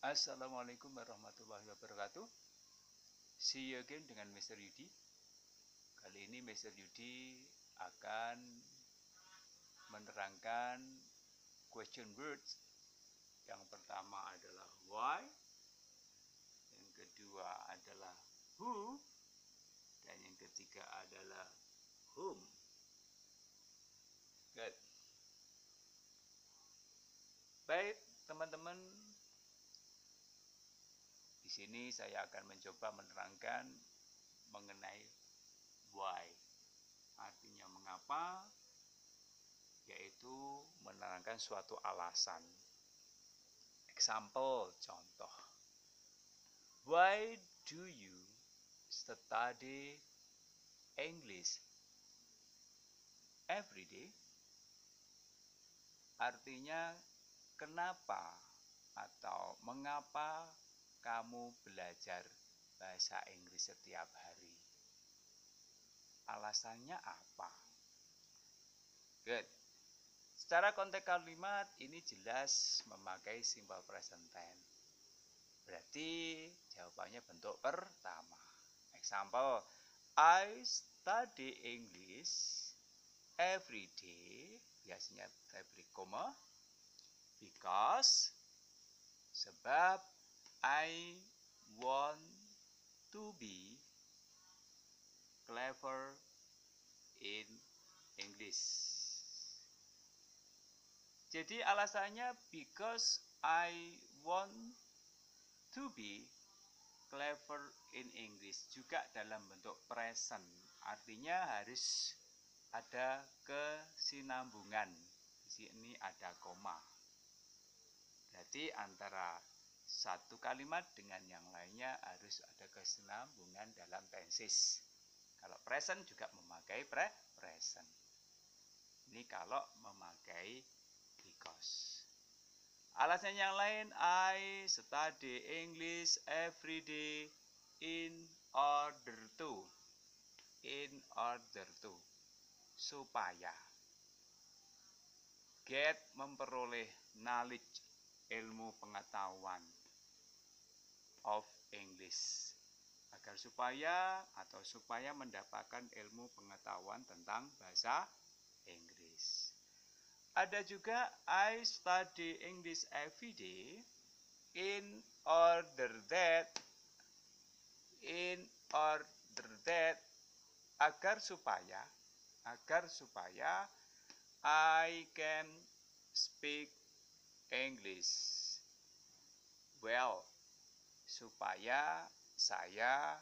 Assalamualaikum warahmatullahi wabarakatuh. See you again dengan Mr. Yudi. Kali ini Mr. Yudi akan menerangkan question words. Yang pertama adalah why, yang kedua adalah who, dan yang ketiga adalah whom. Good. Baik, teman-teman. Di sini saya akan mencoba menerangkan mengenai why. Artinya mengapa, yaitu menerangkan suatu alasan. Example, contoh. Why do you study English every day? Artinya kenapa atau mengapa kamu belajar bahasa Inggris setiap hari? Alasannya apa? Good. Secara konteks kalimat ini jelas memakai simple present tense. Berarti jawabannya bentuk pertama. Example, I study English every day. Biasanya saya beri koma. Because, sebab I want to be clever in English. Jadi alasannya because I want to be clever in English, juga dalam bentuk present. Artinya harus ada kesinambungan. Di sini ada koma. Berarti antara satu kalimat dengan yang lainnya harus ada kesinambungan dalam tenses. Kalau present juga memakai present. Ini kalau memakai because. Alasan yang lain, I study English every day in order to. In order to. Supaya. Get, memperoleh knowledge, ilmu pengetahuan of English, agar supaya mendapatkan ilmu pengetahuan tentang bahasa Inggris. Ada juga I study English every day in order that agar supaya I can speak English well, supaya saya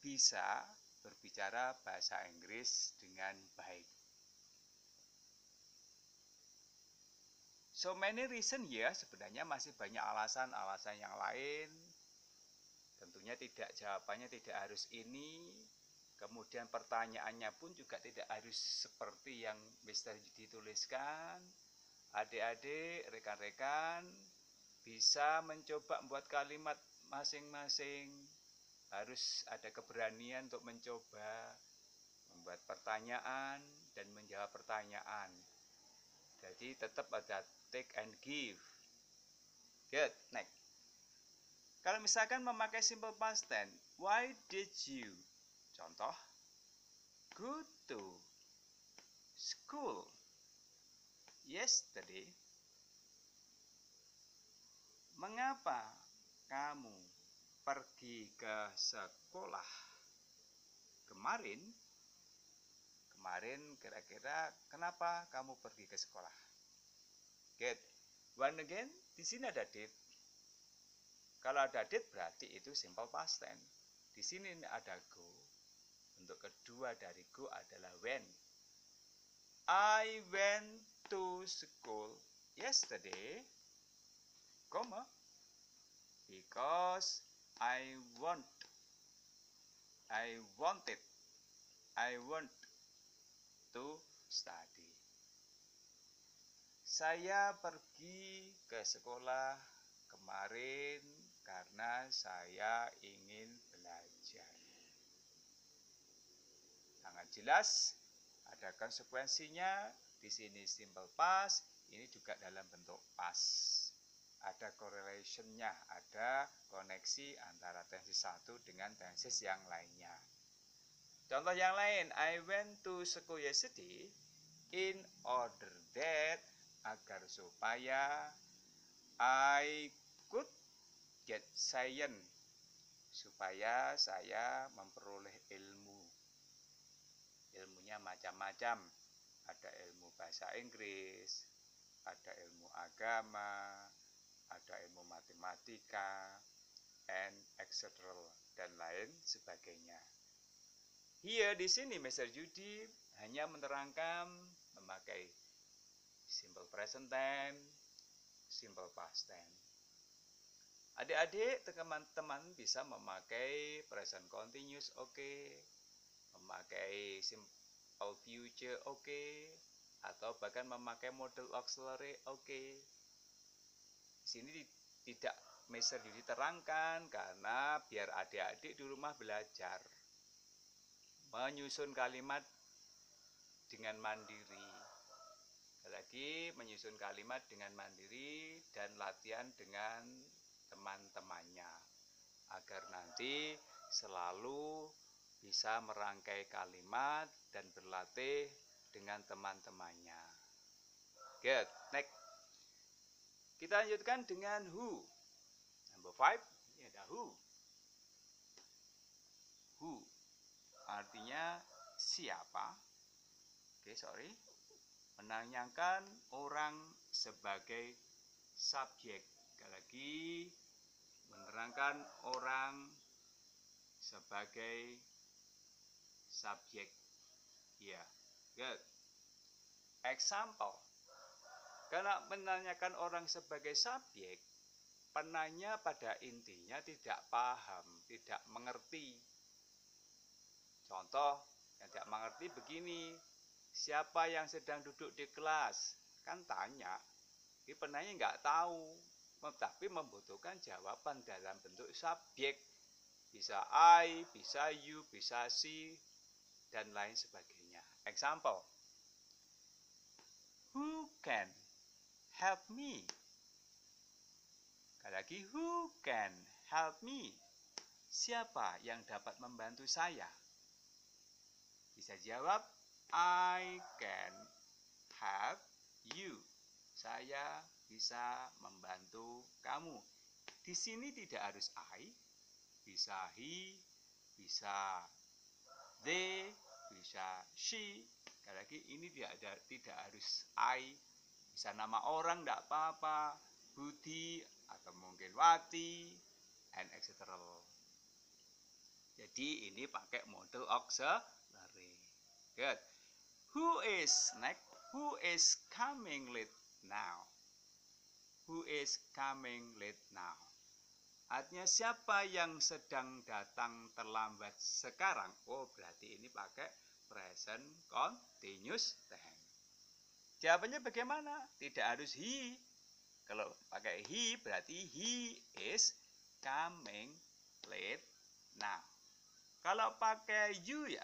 bisa berbicara bahasa Inggris dengan baik. So many reason ya, sebenarnya masih banyak alasan-alasan yang lain. Tentunya jawabannya tidak harus ini. Kemudian pertanyaannya pun juga tidak harus seperti yang Mr. Yudi tuliskan. Adik-adik, rekan-rekan bisa mencoba membuat kalimat masing-masing. Harus ada keberanian untuk mencoba membuat pertanyaan dan menjawab pertanyaan. Jadi tetap ada take and give. Good, next. Kalau misalkan memakai simple past tense, why did you? Contoh, go to school yesterday. Mengapa kamu pergi ke sekolah kemarin? Kemarin kira-kira kenapa kamu pergi ke sekolah? Good. One again, di sini ada did. Kalau ada did berarti itu simple past tense. Di sini ada go. Untuk kedua dari go adalah when. I went to school yesterday, because I want to study. Saya pergi ke sekolah kemarin karena saya ingin belajar. Sangat jelas, ada konsekuensinya. Di sini simple past, ini juga dalam bentuk past. Ada korelasi correlationnya, ada koneksi antara tenses satu dengan tenses yang lainnya. Contoh yang lain, I went to school yesterday in order that, agar supaya, I could get science, supaya saya memperoleh ilmu. Ilmunya macam-macam, ada ilmu bahasa Inggris, ada ilmu agama, ada ilmu matematika, and etc. dan lain sebagainya. Here di sini Mr. Yudi hanya menerangkan memakai simple present tense, simple past tense. Adik-adik, teman-teman bisa memakai present continuous oke, memakai simple future oke, atau bahkan memakai model auxiliary oke. Di sini tidak Mr. Yudi terangkan karena biar adik-adik di rumah belajar menyusun kalimat dengan mandiri. Lagi menyusun kalimat dengan mandiri dan latihan dengan teman-temannya agar nanti selalu bisa merangkai kalimat dan berlatih dengan teman-temannya. Good. Next. Kita lanjutkan dengan who. Number 5, ini ada who. Who artinya siapa. Menanyakan orang sebagai subjek. Sekali lagi, menerangkan orang sebagai subjek. Ya, good. Example. Karena menanyakan orang sebagai subjek, penanya pada intinya tidak paham, tidak mengerti. Contoh yang tidak mengerti begini, siapa yang sedang duduk di kelas? Kan tanya, ini penanya nggak tahu, tapi membutuhkan jawaban dalam bentuk subjek. Bisa I, bisa you, bisa she, dan lain sebagainya. Example, who can help me? Sekali lagi, who can help me? Siapa yang dapat membantu saya? Bisa jawab, I can help you. Saya bisa membantu kamu. Di sini tidak harus I, bisa he, bisa they, bisa she. Sekali lagi, ini tidak harus I, bisa nama orang tidak apa-apa, Budi atau mungkin Wati, and etc. Jadi ini pakai model auxiliary. Good. Who is next? Who is coming late now? Who is coming late now? Artinya siapa yang sedang datang terlambat sekarang? Oh, berarti ini pakai present continuous tense. Jawabannya bagaimana? Tidak harus he. Kalau pakai he berarti he is coming late now. Kalau pakai you ya,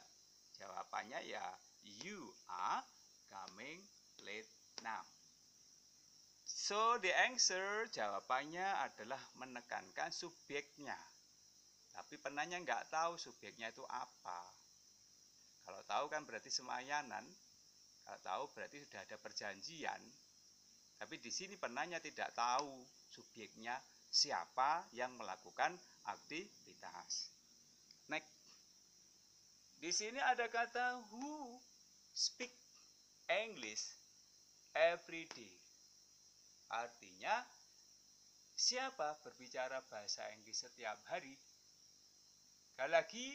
jawabannya ya you are coming late now. So the answer, jawabannya adalah menekankan subjeknya. Tapi penanya nggak tahu subjeknya itu apa. Kalau tahu kan berarti semayanan. Kalau tahu berarti sudah ada perjanjian. Tapi di sini penanya tidak tahu subjeknya siapa yang melakukan aktivitas. Next. Di sini ada kata who speak English every day. Artinya siapa berbicara bahasa Inggris setiap hari. Sekali lagi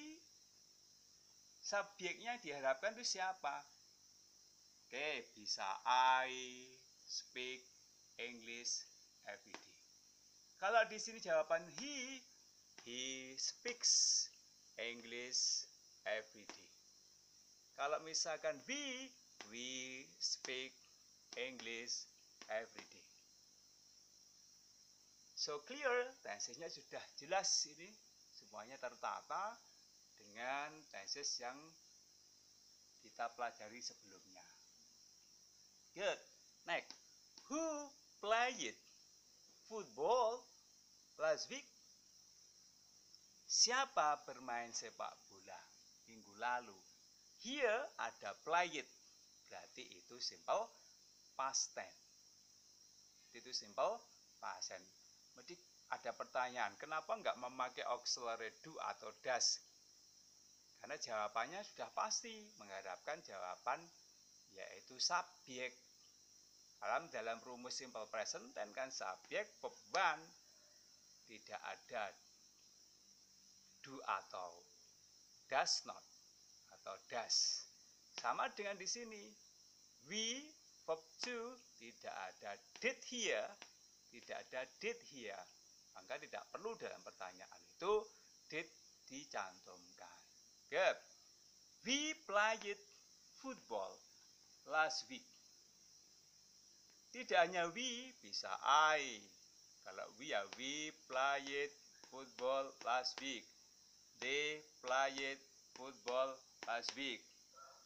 subjeknya diharapkan itu siapa? Oke, bisa I speak English every day. Kalau di sini jawaban he speaks English every day. Kalau misalkan we speak English every day. So clear, tensesnya sudah jelas ini, semuanya tertata dengan tenses yang kita pelajari sebelumnya. Good. Next, who played football last week? Siapa bermain sepak bola minggu lalu? Here ada played. Berarti itu simple past tense. Itu simple past tense. Jadi ada pertanyaan, kenapa nggak memakai auxiliary do atau does? Karena jawabannya sudah pasti mengharapkan jawaban yaitu subjek. Dalam rumus simple present tense kan subjek verb one, tidak ada do atau does not atau does. Sama dengan di sini, we verb to tidak ada did here, tidak ada did here, maka tidak perlu dalam pertanyaan itu did dicantumkan. Good. We played football last week. Tidak hanya we, bisa I. Kalau we ya we played football last week. They played football last week.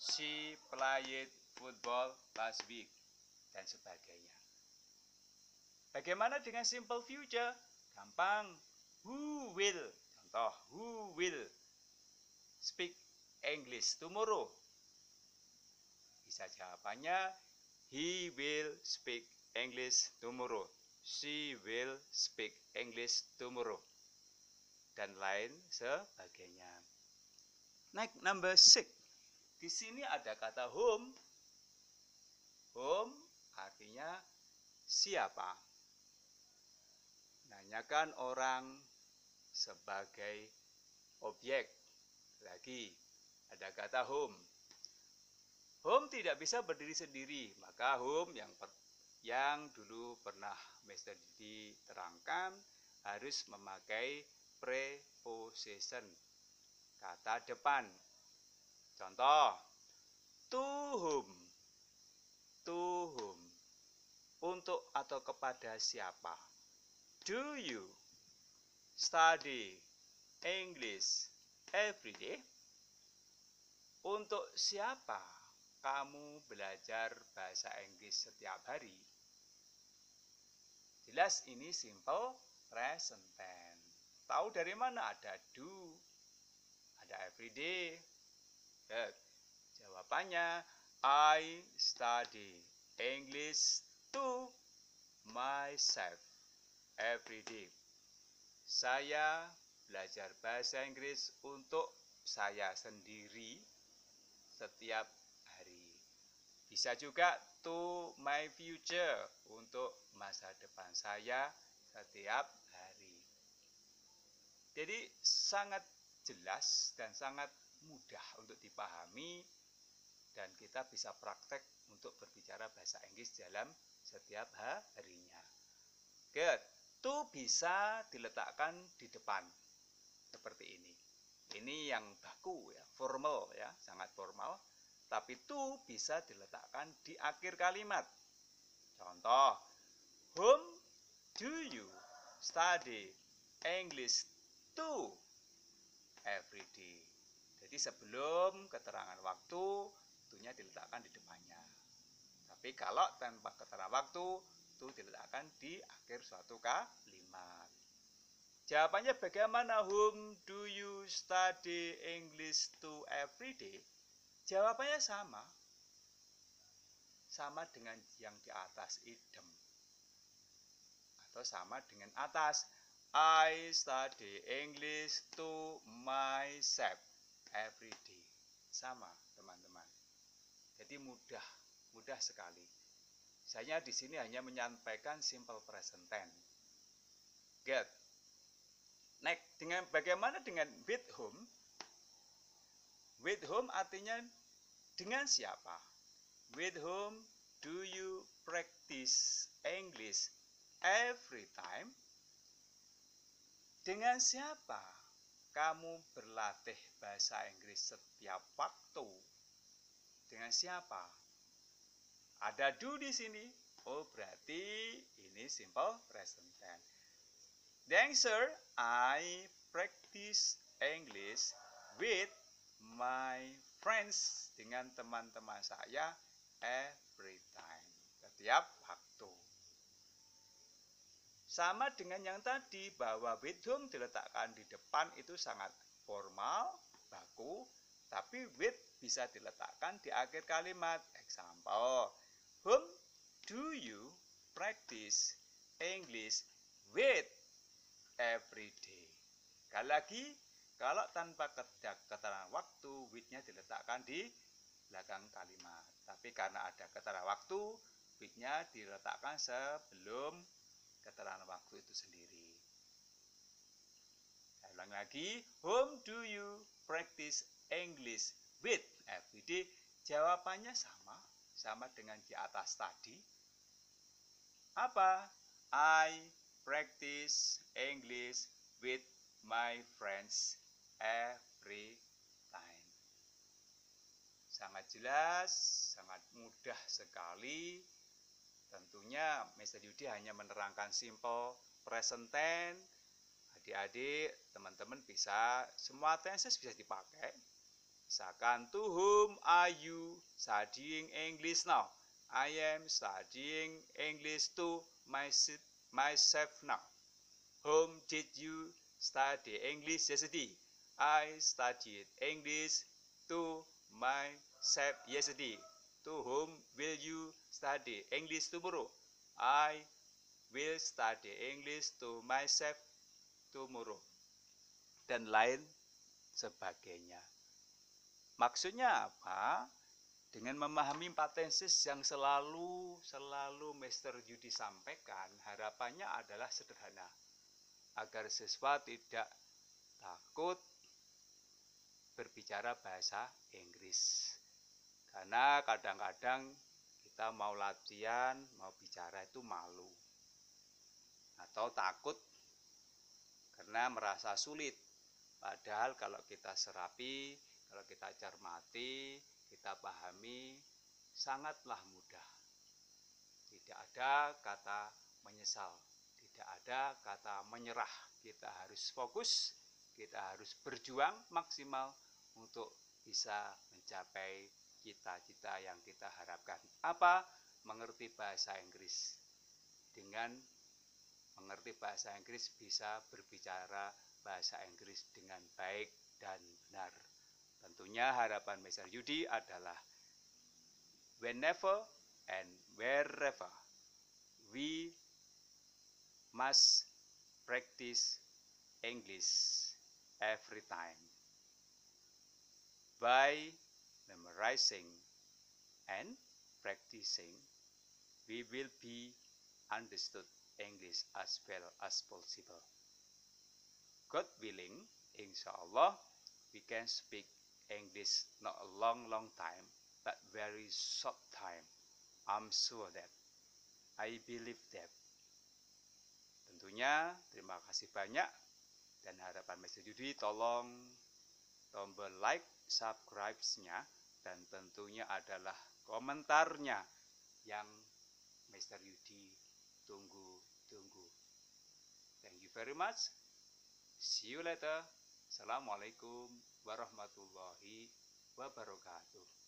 She played football last week. Dan sebagainya. Bagaimana dengan simple future? Gampang. Who will? Contoh, who will speak English tomorrow? Bisa jawabannya, he will speak English tomorrow. She will speak English tomorrow. Dan lain sebagainya. Next, number 6. Di sini ada kata whom. Whom artinya siapa. Nanyakan orang sebagai objek. Lagi ada kata whom. Whom tidak bisa berdiri sendiri, maka whom yang dulu pernah Mr. Didi terangkan harus memakai preposition, kata depan. Contoh, to whom, untuk atau kepada siapa. Do you study English every day? Untuk siapa kamu belajar bahasa Inggris setiap hari? Jelas ini simple present tense. Tahu dari mana? Ada do, ada everyday. Jawabannya, I study English to myself every day. Saya belajar bahasa Inggris untuk saya sendiri setiap hari. Bisa juga to my future, untuk masa depan saya setiap hari. Jadi sangat jelas dan sangat mudah untuk dipahami dan kita bisa praktek untuk berbicara bahasa Inggris dalam setiap harinya. Good. To bisa diletakkan di depan seperti ini. Ini yang baku ya, formal ya, sangat formal. Tapi to bisa diletakkan di akhir kalimat. Contoh, whom do you study English to every day? Jadi sebelum keterangan waktu, to-nya diletakkan di depannya. Tapi kalau tanpa keterangan waktu, to diletakkan di akhir suatu kalimat. Jawabannya bagaimana? Whom do you study English to every day? Jawabannya sama. Sama dengan yang di atas, idem. Atau sama dengan atas. I study English to myself every day. Sama, teman-teman. Jadi mudah sekali. Saya di sini hanya menyampaikan simple present tense. Get. Next, bagaimana dengan with whom? With whom artinya dengan siapa? With whom do you practice English every time? Dengan siapa kamu berlatih bahasa Inggris setiap waktu? Dengan siapa? Ada do di sini. Oh, berarti ini simple present tense. The answer, I practice English with my friends, dengan teman-teman saya every time, setiap waktu. Sama dengan yang tadi, bahwa with whom diletakkan di depan itu sangat formal, baku, tapi with bisa diletakkan di akhir kalimat. Example, whom do you practice English with every day? Sekali lagi, kalau tanpa keterangan waktu, with-nya diletakkan di belakang kalimat. Tapi karena ada keterangan waktu, with-nya diletakkan sebelum keterangan waktu itu sendiri. Saya ulang lagi, whom do you practice English with every day? Jawabannya sama dengan di atas tadi. Apa? I practice English with my friends every time. Sangat jelas, sangat mudah sekali. Tentunya Mr. Yudi hanya menerangkan simple present tense. Adik-adik, teman-teman bisa, semua tenses bisa dipakai. Misalkan, to whom are you studying English now? I am studying English to myself now. Whom did you study English yesterday? I studied English to myself yesterday. To whom will you study English tomorrow? I will study English to myself tomorrow. Dan lain sebagainya. Maksudnya apa? Dengan memahami empat tenses yang selalu Mr. Yudi sampaikan, harapannya adalah sederhana. Agar siswa tidak takut berbicara bahasa Inggris. Karena kadang-kadang kita mau latihan, mau bicara itu malu. Atau takut karena merasa sulit. Padahal kalau kita serapi, kalau kita cermati, kita pahami, sangatlah mudah. Tidak ada kata menyesal, tidak ada kata menyerah. Kita harus fokus, kita harus berjuang maksimal untuk bisa mencapai cita-cita yang kita harapkan. Apa? Mengerti bahasa Inggris. Dengan mengerti bahasa Inggris bisa berbicara bahasa Inggris dengan baik dan benar. Tentunya harapan Mr. Yudi adalah whenever and wherever we must practice English every time. By memorizing and practicing, we will be understood English as well as possible. God willing, inshallah, we can speak English not a long time, but very short time. I'm sure that. I believe that. Tentunya, terima kasih banyak. Dan harapan Mr. Yudi, tolong tombol like, subscribe-nya, dan tentunya adalah komentarnya yang Mr. Yudi tunggu-tunggu. Thank you very much. See you later. Assalamualaikum warahmatullahi wabarakatuh.